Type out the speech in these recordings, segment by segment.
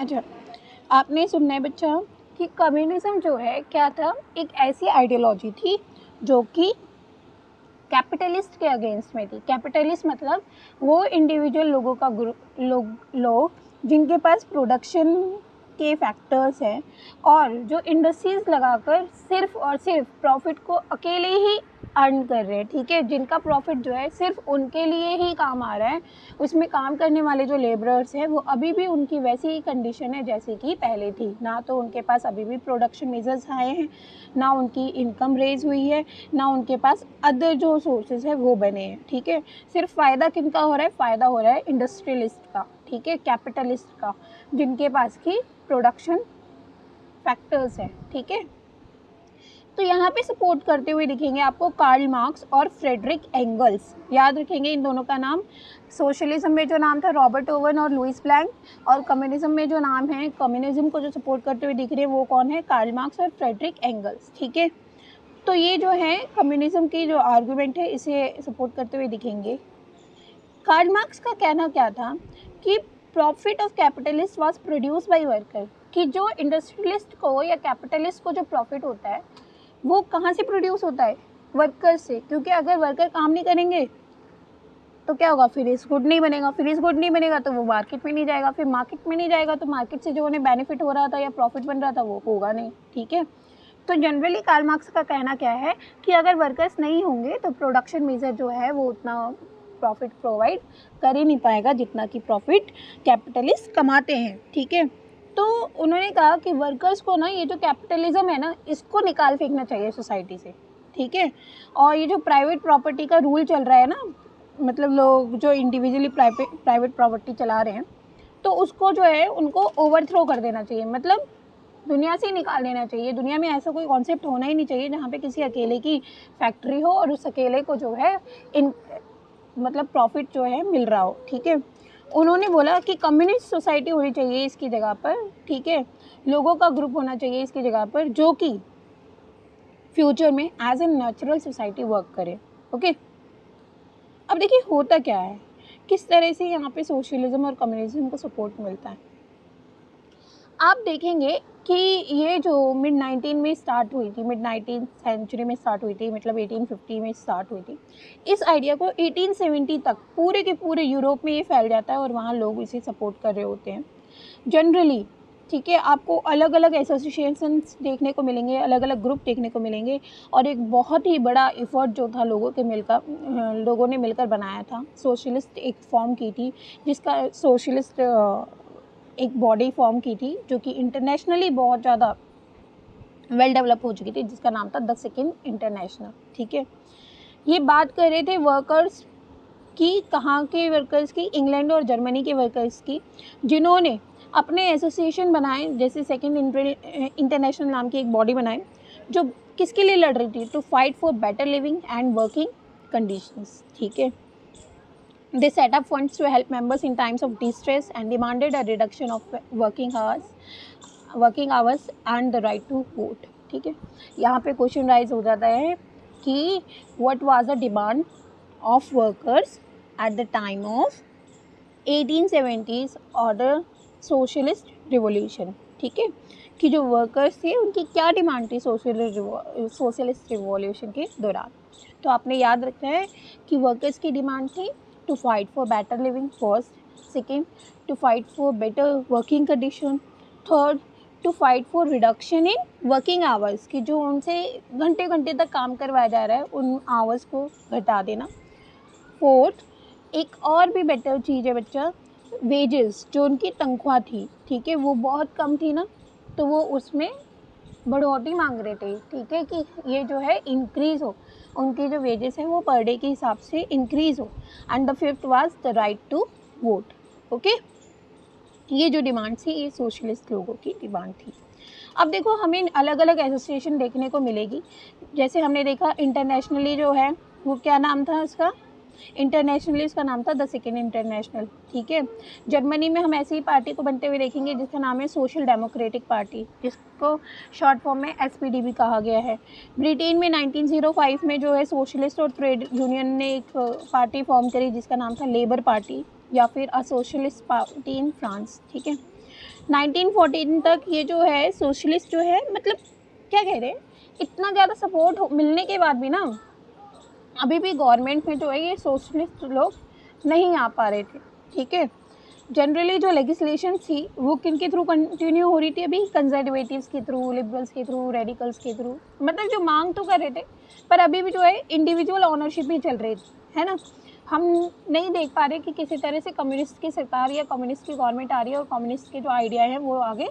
अच्छा, आपने सुनना है बच्चा कि कम्युनिज्म जो है क्या था, एक ऐसी आइडियोलॉजी थी जो कि कैपिटलिस्ट के अगेंस्ट में थी। कैपिटलिस्ट मतलब वो इंडिविजुअल लोगों का ग्रुप लोग जिनके पास प्रोडक्शन के फैक्टर्स हैं और जो इंडस्ट्रीज लगाकर सिर्फ और सिर्फ प्रॉफिट को अकेले ही अर्न कर रहे हैं, ठीक है, जिनका प्रॉफिट जो है सिर्फ उनके लिए ही काम आ रहा है। उसमें काम करने वाले जो लेबरर्स हैं वो अभी भी उनकी वैसी ही कंडीशन है जैसी कि पहले थी, ना तो उनके पास अभी भी प्रोडक्शन मेजर्स आए हैं, ना उनकी इनकम रेज हुई है, ना उनके पास अदर जो सोर्सेज है वो बने हैं, ठीक है। सिर्फ फ़ायदा किनका हो रहा है? फ़ायदा हो रहा है इंडस्ट्रियलिस्ट का, ठीक है, कैपिटलिस्ट का, जिनके पास की प्रोडक्शन फैक्टर्स हैं, ठीक है। तो यहाँ पे सपोर्ट करते हुए दिखेंगे आपको कार्ल मार्क्स और फ्रेडरिक एंगल्स, याद रखेंगे इन दोनों का नाम। सोशलिज्म में जो नाम था रॉबर्ट ओवन और लुइस ब्लैंक, और कम्युनिज्म में जो नाम है, कम्युनिज्म को जो सपोर्ट करते हुए दिख रहे हैं वो कौन है? कार्ल मार्क्स और फ्रेडरिक एंगल्स, ठीक है। तो ये जो है कम्युनिज्म की जो आर्गूमेंट है इसे सपोर्ट करते हुए दिखेंगे। कार्ल मार्क्स का कहना क्या था कि profit of capitalist was produce by worker, कि जो इंडस्ट्रियलिस्ट को या कैपिटलिस्ट को जो प्रॉफिट होता है वो कहाँ से प्रोड्यूस होता है? वर्कर से, क्योंकि अगर वर्कर काम नहीं करेंगे तो क्या होगा? फिनिश गुड नहीं बनेगा, फिनिश गुड नहीं बनेगा तो वो मार्केट में नहीं जाएगा, फिर मार्केट में नहीं जाएगा तो मार्केट से जो उन्हें बेनिफिट हो रहा था या प्रॉफिट बन रहा था वो होगा नहीं, ठीक है। तो जनरली कार्ल मार्क्स का कहना क्या है कि अगर वर्कर्स नहीं होंगे तो प्रोडक्शन मेजर जो है वो उतना प्रॉफिट प्रोवाइड कर ही नहीं पाएगा जितना कि प्रॉफिट कैपिटलिस्ट कमाते हैं, ठीक है। तो उन्होंने कहा कि वर्कर्स को ना ये जो कैपिटलिज्म है ना इसको निकाल फेंकना चाहिए सोसाइटी से, ठीक है। और ये जो प्राइवेट प्रॉपर्टी का रूल चल रहा है ना, मतलब लोग जो इंडिविजुअली प्राइवेट प्रॉपर्टी चला रहे हैं तो उसको जो है उनको ओवरथ्रो कर देना चाहिए, मतलब दुनिया से ही निकाल देना चाहिए। दुनिया में ऐसा कोई कॉन्सेप्ट होना ही नहीं चाहिए जहाँ पे किसी अकेले की फैक्ट्री हो और उस अकेले को जो है इन मतलब प्रॉफिट जो है मिल रहा हो, ठीक है। उन्होंने बोला कि कम्युनिस्ट सोसाइटी होनी चाहिए इसकी जगह पर, ठीक है, लोगों का ग्रुप होना चाहिए इसकी जगह पर जो कि फ्यूचर में as a natural society work करे, ओके। अब देखिए होता क्या है, किस तरह से यहाँ पे सोशलिज्म और कम्युनिज्म को सपोर्ट मिलता है। आप देखेंगे कि ये जो मिड 19 में स्टार्ट हुई थी, मिड 19 सेंचुरी में स्टार्ट हुई थी, मतलब 1850 में स्टार्ट हुई थी। इस आइडिया को 1870 तक पूरे के पूरे यूरोप में ये फैल जाता है और वहाँ लोग इसे सपोर्ट कर रहे होते हैं जनरली, ठीक है। आपको अलग अलग एसोसिएशंस देखने को मिलेंगे, अलग अलग ग्रुप देखने को मिलेंगे, और एक बहुत ही बड़ा इफ़र्ट जो था लोगों ने मिलकर बनाया था। सोशलिस्ट एक फॉर्म की थी जिसका सोशलिस्ट एक बॉडी फॉर्म की थी जो कि इंटरनेशनली बहुत ज़्यादा वेल डेवलप हो चुकी थी, जिसका नाम था द सेकेंड इंटरनेशनल, ठीक है। ये बात कर रहे थे वर्कर्स की, कहाँ के वर्कर्स की? इंग्लैंड और जर्मनी के वर्कर्स की, जिन्होंने अपने एसोसिएशन बनाए, जैसे सेकेंड इंटरनेशनल नाम की एक बॉडी बनाई जो किसके लिए लड़ रही थी? To fight for better living and working conditions, ठीक है। They set up funds to help members in times of distress and demanded a reduction of working hours and the right to vote, ठीक है। यहाँ पे question rise हो जाता है कि what was the demand of workers at the time of 1870s और the socialist revolution, ठीक है, कि जो वर्कर्स थे उनकी क्या डिमांड थी सोशलिस्ट रिवॉल्यूशन के दौरान। तो आपने याद रखना है कि वर्कर्स की डिमांड थी to fight for better living first, second to fight for better working condition, third to fight for reduction in working hours, कि जो उनसे घंटे घंटे तक काम करवाया जा रहा है उन आवर्स को घटा देना। फोर्थ, एक और भी बेटर चीज़ है बच्चा, वेजेस, जो उनकी तनख्वाह थी, ठीक है, वो बहुत कम थी ना, तो वो उसमें बढ़ोतरी मांग रहे थे, ठीक है, कि ये जो है इंक्रीज़ हो, उनकी जो वेजेस है वो पर डे के हिसाब से इंक्रीज़ हो। And the fifth was the right to vote, okay. ये जो डिमांड थी ये सोशलिस्ट लोगों की डिमांड थी। अब देखो हमें अलग अलग एसोसिएशन देखने को मिलेगी, जैसे हमने देखा इंटरनेशनली जो है वो क्या नाम था उसका? इंटरनेशनली उसका नाम था द सेकेंड इंटरनेशनल, ठीक है। जर्मनी में हम ऐसी ही पार्टी को बनते हुए देखेंगे जिसका नाम है सोशल डेमोक्रेटिक पार्टी, जिसको शॉर्ट फॉर्म में SPD भी कहा गया है। ब्रिटेन में 1905 में जो है सोशलिस्ट और ट्रेड यूनियन ने एक पार्टी फॉर्म करी जिसका नाम था लेबर पार्टी या फिर a socialist party in France, ठीक है। 1914 तक ये जो है सोशलिस्ट जो है, मतलब क्या कह रहे हैं, इतना ज़्यादा सपोर्ट मिलने के बाद भी ना अभी भी गवर्नमेंट में जो है ये सोशलिस्ट लोग नहीं आ पा रहे थे। ठीक है, जनरली जो लेजिस्लेशन थी वो किन के थ्रू कंटिन्यू हो रही थी अभी, कंजर्वेटिव्स के थ्रू, लिबरल्स के थ्रू, रेडिकल्स के थ्रू, मतलब जो मांग तो कर रहे थे पर अभी भी जो है इंडिविजुअल ऑनरशिप ही चल रही थी, है ना। हम नहीं देख पा रहे कि किसी तरह से कम्युनिस्ट की सरकार या कम्युनिस्ट की गवर्नमेंट आ रही है और कम्युनिस्ट के जो आइडिया हैं वो आगे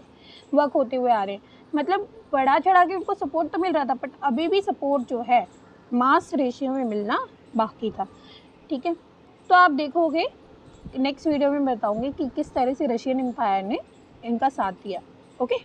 वर्क होते हुए आ रहे हैं। मतलब बढ़ा चढ़ा के उनको सपोर्ट तो मिल रहा था, बट अभी भी सपोर्ट जो है मास रेशियो में मिलना बाकी था। ठीक है, तो आप देखोगे नेक्स्ट वीडियो में बताऊंगी कि किस तरह से रशियन एम्पायर ने इनका साथ दिया। ओके।